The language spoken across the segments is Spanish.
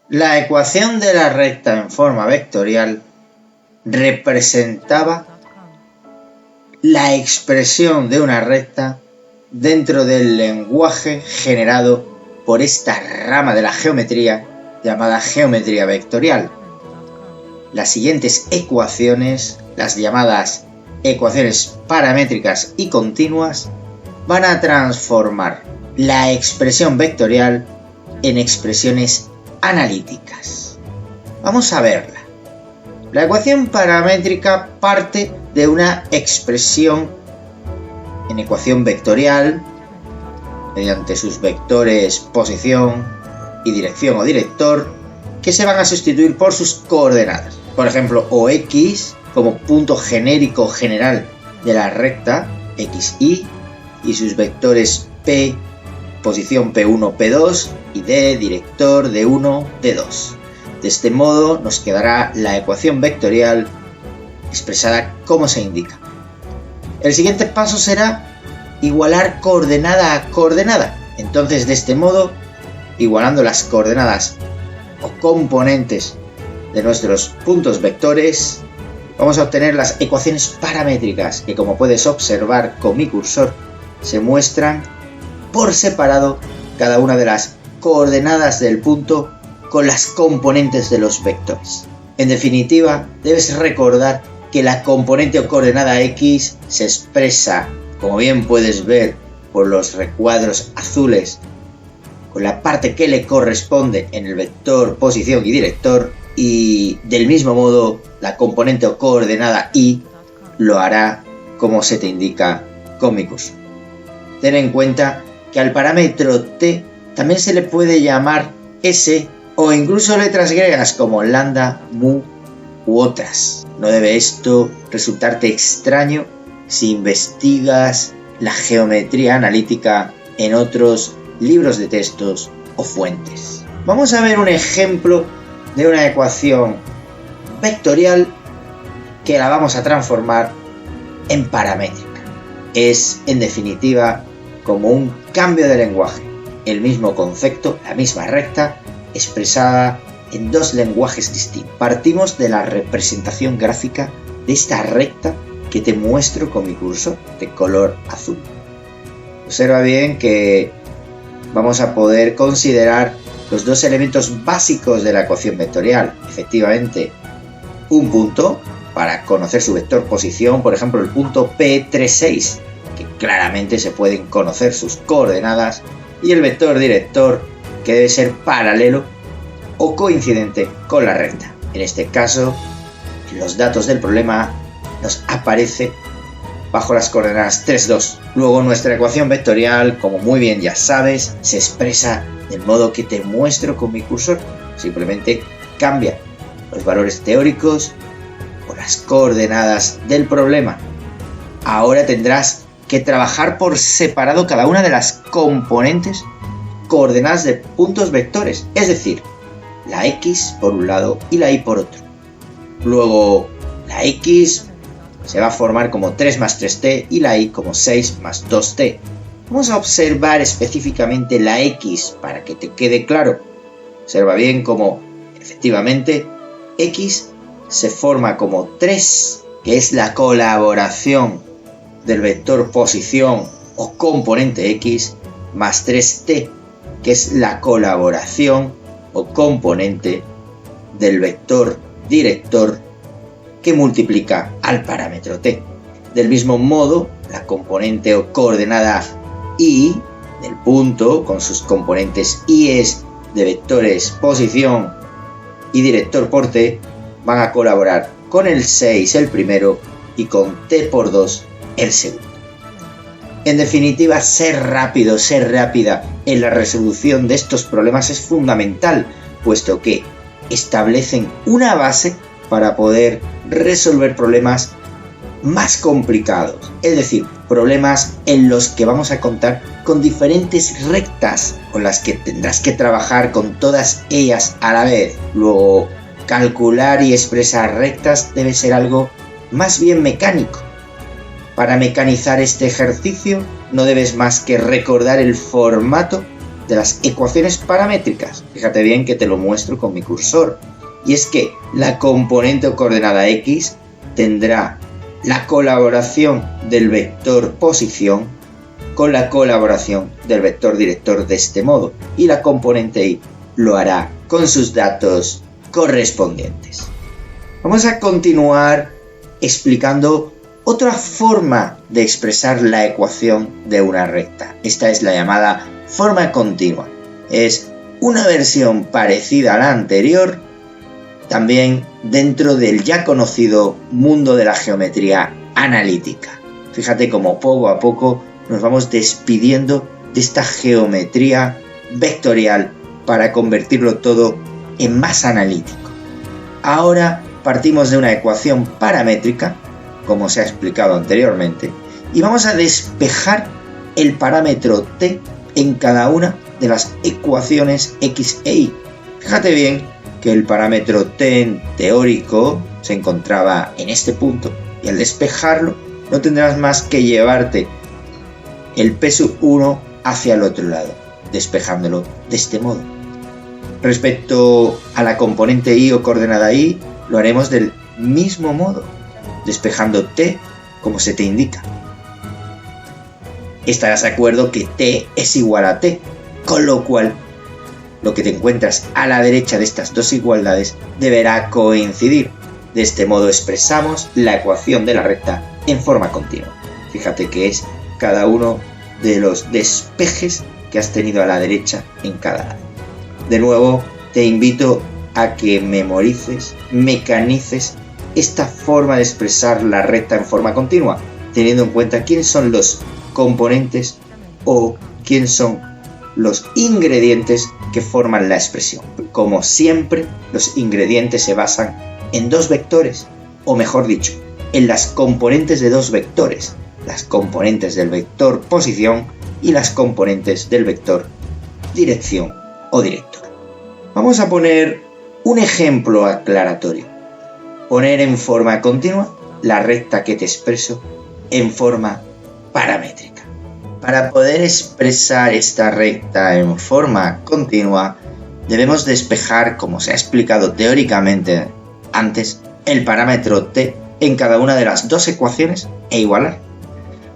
La ecuación de la recta en forma vectorial representaba la expresión de una recta dentro del lenguaje generado por esta rama de la geometría llamada geometría vectorial. Las siguientes ecuaciones, las llamadas ecuaciones paramétricas y continuas, van a transformar la expresión vectorial en expresiones analíticas. Vamos a verla. La ecuación paramétrica parte de una expresión en ecuación vectorial mediante sus vectores posición y dirección o director, que se van a sustituir por sus coordenadas. Por ejemplo, OX como punto genérico general de la recta XY y sus vectores P, posición P1, P2 y D, director D1, D2. De este modo nos quedará la ecuación vectorial expresada como se indica. El siguiente paso será igualar coordenada a coordenada. Entonces, de este modo, igualando las coordenadas o componentes de nuestros puntos vectores, vamos a obtener las ecuaciones paramétricas que, como puedes observar con mi cursor, se muestran por separado cada una de las coordenadas del punto con las componentes de los vectores. En definitiva, debes recordar que la componente o coordenada X se expresa, como bien puedes ver por los recuadros azules, con la parte que le corresponde en el vector posición y director, y del mismo modo la componente o coordenada Y lo hará como se te indica con mi curso. Ten en cuenta que al parámetro T también se le puede llamar S o incluso letras griegas como lambda, mu u otras. No debe esto resultarte extraño si investigas la geometría analítica en otros libros de textos o fuentes. Vamos a ver un ejemplo de una ecuación vectorial que la vamos a transformar en paramétrica. Es, en definitiva, como un cambio de lenguaje. El mismo concepto, la misma recta, expresada en dos lenguajes distintos. Partimos de la representación gráfica de esta recta que te muestro con mi cursor de color azul. Observa bien que vamos a poder considerar los dos elementos básicos de la ecuación vectorial. Efectivamente, un punto para conocer su vector posición, por ejemplo el punto P36, que claramente se pueden conocer sus coordenadas, y el vector director, que debe ser paralelo o coincidente con la recta. En este caso, en los datos del problema nos aparece bajo las coordenadas 3, 2. Luego nuestra ecuación vectorial, como muy bien ya sabes, se expresa del modo que te muestro con mi cursor. Simplemente cambia los valores teóricos por las coordenadas del problema. Ahora tendrás que trabajar por separado cada una de las componentes coordenadas de puntos vectores, es decir, la X por un lado y la Y por otro. Luego la X se va a formar como 3 más 3t y la Y como 6 más 2t. Vamos a observar específicamente la X para que te quede claro. Observa bien cómo efectivamente X se forma como 3, que es la colaboración del vector posición o componente X, más 3t, que es la colaboración o componente del vector director que multiplica al parámetro t. Del mismo modo, la componente o coordenada Y del punto con sus componentes I's de vectores posición y director por t van a colaborar con el 6 el primero y con t por 2 el segundo. En definitiva, ser rápido, ser rápida en la resolución de estos problemas es fundamental, puesto que establecen una base para poder resolver problemas más complicados, es decir, problemas en los que vamos a contar con diferentes rectas con las que tendrás que trabajar con todas ellas a la vez. Luego, calcular y expresar rectas debe ser algo más bien mecánico. Para mecanizar este ejercicio no debes más que recordar el formato de las ecuaciones paramétricas. Fíjate bien que te lo muestro con mi cursor. Y es que la componente o coordenada x tendrá la colaboración del vector posición con la colaboración del vector director de este modo. Y la componente y lo hará con sus datos correspondientes. Vamos a continuar explicando otra forma de expresar la ecuación de una recta. Esta es la llamada forma continua. Es una versión parecida a la anterior, también dentro del ya conocido mundo de la geometría analítica. Fíjate cómo poco a poco nos vamos despidiendo de esta geometría vectorial para convertirlo todo en más analítico. Ahora partimos de una ecuación paramétrica, como se ha explicado anteriormente, y vamos a despejar el parámetro t en cada una de las ecuaciones x e y. Fíjate bien que el parámetro t en teórico se encontraba en este punto, y al despejarlo no tendrás más que llevarte el p sub 1 hacia el otro lado, despejándolo de este modo. Respecto a la componente y o coordenada y, lo haremos del mismo modo, despejando t como se te indica. Estarás de acuerdo que t es igual a t, con lo cual lo que te encuentras a la derecha de estas dos igualdades deberá coincidir. De este modo expresamos la ecuación de la recta en forma continua. Fíjate que es cada uno de los despejes que has tenido a la derecha en cada lado. De nuevo, te invito a que memorices, mecanices esta forma de expresar la recta en forma continua, teniendo en cuenta quiénes son los componentes o quiénes son los ingredientes que forman la expresión. Como siempre, los ingredientes se basan en dos vectores, o mejor dicho, en las componentes de dos vectores, las componentes del vector posición y las componentes del vector dirección o director. Vamos a poner un ejemplo aclaratorio. Poner en forma continua la recta que te expreso en forma paramétrica. Para poder expresar esta recta en forma continua, debemos despejar, como se ha explicado teóricamente antes, el parámetro t en cada una de las dos ecuaciones e igualar.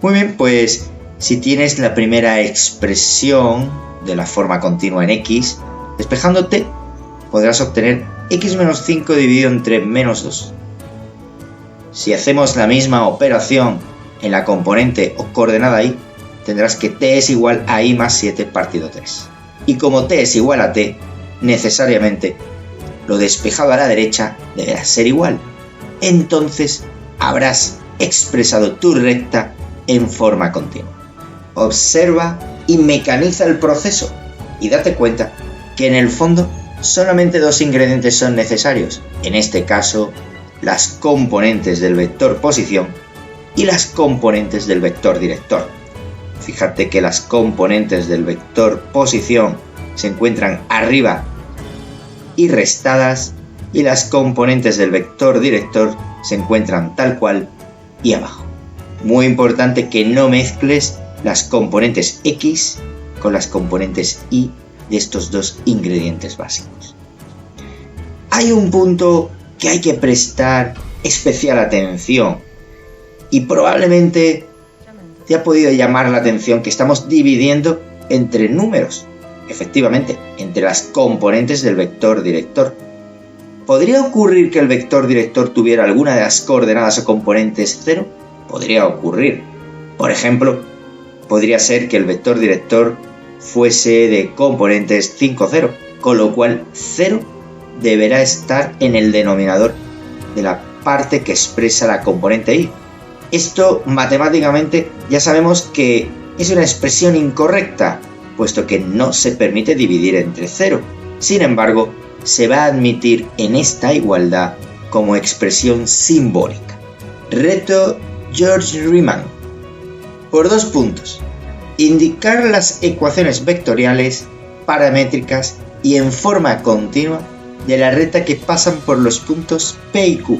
Muy bien, pues si tienes la primera expresión de la forma continua en x, despejando t, podrás obtener x menos 5 dividido entre menos 2. Si hacemos la misma operación en la componente o coordenada y, tendrás que t es igual a y más 7 partido 3. Y como t es igual a t, necesariamente lo despejado a la derecha deberá ser igual. Entonces habrás expresado tu recta en forma continua. Observa y mecaniza el proceso y date cuenta que en el fondo solamente dos ingredientes son necesarios, en este caso las componentes del vector posición y las componentes del vector director. Fíjate que las componentes del vector posición se encuentran arriba y restadas, y las componentes del vector director se encuentran tal cual y abajo. Muy importante que no mezcles las componentes x con las componentes y de estos dos ingredientes básicos. Hay un punto que hay que prestar especial atención y probablemente te ha podido llamar la atención que estamos dividiendo entre números, efectivamente, entre las componentes del vector director. ¿Podría ocurrir que el vector director tuviera alguna de las coordenadas o componentes 0? Podría ocurrir. Por ejemplo, podría ser que el vector director fuese de componentes 5, 0, con lo cual 0 deberá estar en el denominador de la parte que expresa la componente y. Esto matemáticamente ya sabemos que es una expresión incorrecta, puesto que no se permite dividir entre 0. Sin embargo, se va a admitir en esta igualdad como expresión simbólica. Reto George Riemann. Por 2 puntos. Indicar las ecuaciones vectoriales, paramétricas y en forma continua de la recta que pasan por los puntos P y Q.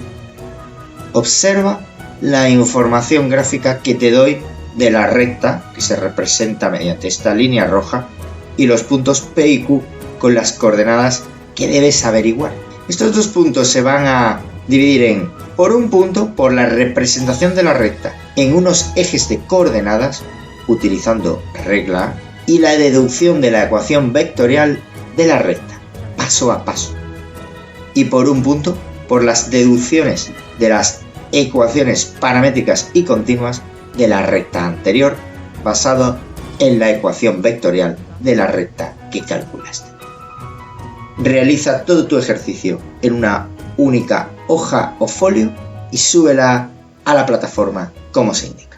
Observa la información gráfica que te doy de la recta que se representa mediante esta línea roja y los puntos P y Q con las coordenadas que debes averiguar. Estos dos puntos se van a dividir en, por un punto, por la representación de la recta en unos ejes de coordenadas, utilizando regla A, y la deducción de la ecuación vectorial de la recta, paso a paso. Y por un punto, por las deducciones de las ecuaciones paramétricas y continuas de la recta anterior, basado en la ecuación vectorial de la recta que calculaste. Realiza todo tu ejercicio en una única hoja o folio y súbela a la plataforma como se indica.